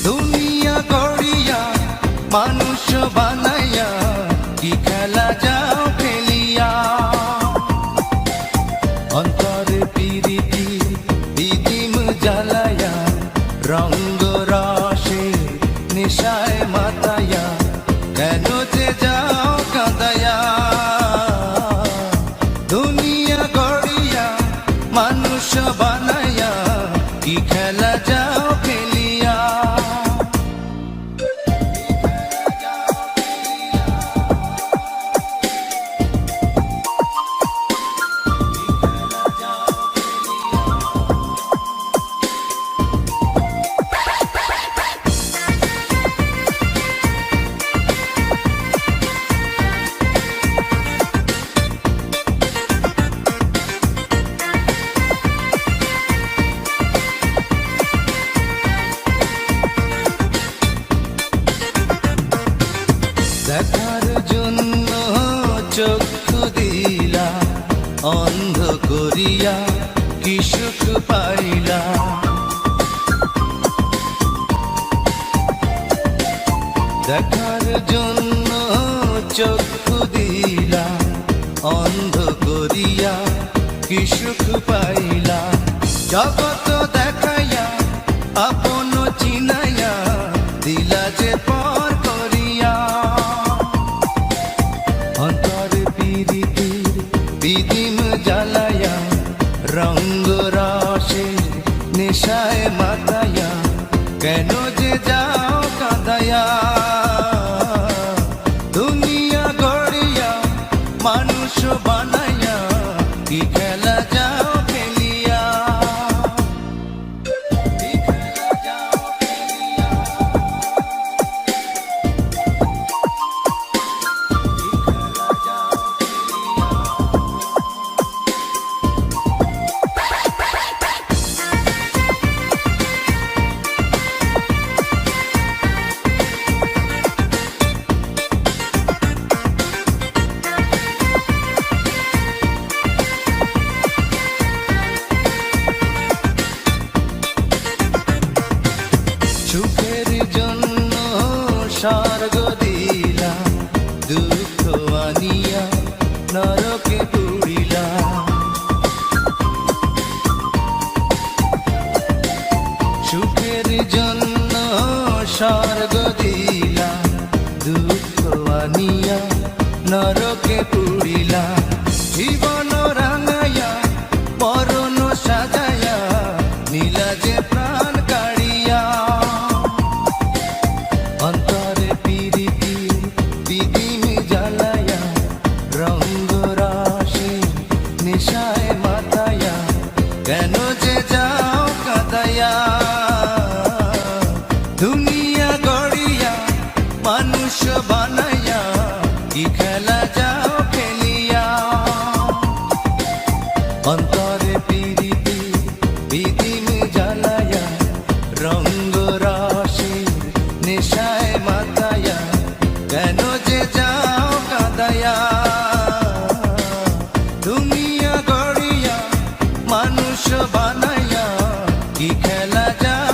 দুনিয়া গড়িয়া মানুষ বানাইয়া কি খেলা যাও খেলিয়া অন্তরে পিরিতি বিদিম জ্বালায়া রঙ্গ রসে নেশায় মাতায়া কেন যে যাও কাঁদায়া দুনিয়া গড়িয়া মানুষ বানাইয়া কি খেলা যাও খেলিয়া দেখার জন্য চক্ষু দিলা অন্ধ করিয়া কি সুখ পাইলা দেখার জন্য চক্ষু দিলা অন্ধ করিয়া কি সুখ পাইলা জগৎ দেখাইয়া আপন চিনাইয়া দিলা যে পর করিয়া অন্তরে পিরিতির বিদিম জ্বালায়া রঙ্গ রসে নেশায় মাতায়া কেন যে যাও কাঁদায়া দুনিয়া গড়িয়া মানুষ বানাইয়া কি খেলা যাও খেলিয়া কি খেলা যাও খেলিয়া সুখের জন্য স্বর্গ দিলা দুঃখ আনিয়া নরকে পুরিলা সুখের জন্য স্বর্গ দিলা দুঃখ আনিয়া নরকে পুরিলা জীবন রাঙাইয়া মরণ সাজাইয়া নীলা যে প্রাণ কাড়িয়া অন্তরে পিরিতি বিদিম জ্বালায়া রঙ্গ রসে নেশায় মাতায়া কেন যে যাও কাঁদায়া দুনিয়া গড়িয়া মানুষ বানাইয়া কি খেলা যাও খেলিয়া অন্তরে পিরিতি বিদিম জ্বালায়া রঙ্গ রসে নেশায় মাতায়া কেন যে যাও কাঁদায়া দুনিয়া গড়িয়া মানুষ বানাইয়া কি খেলা যাও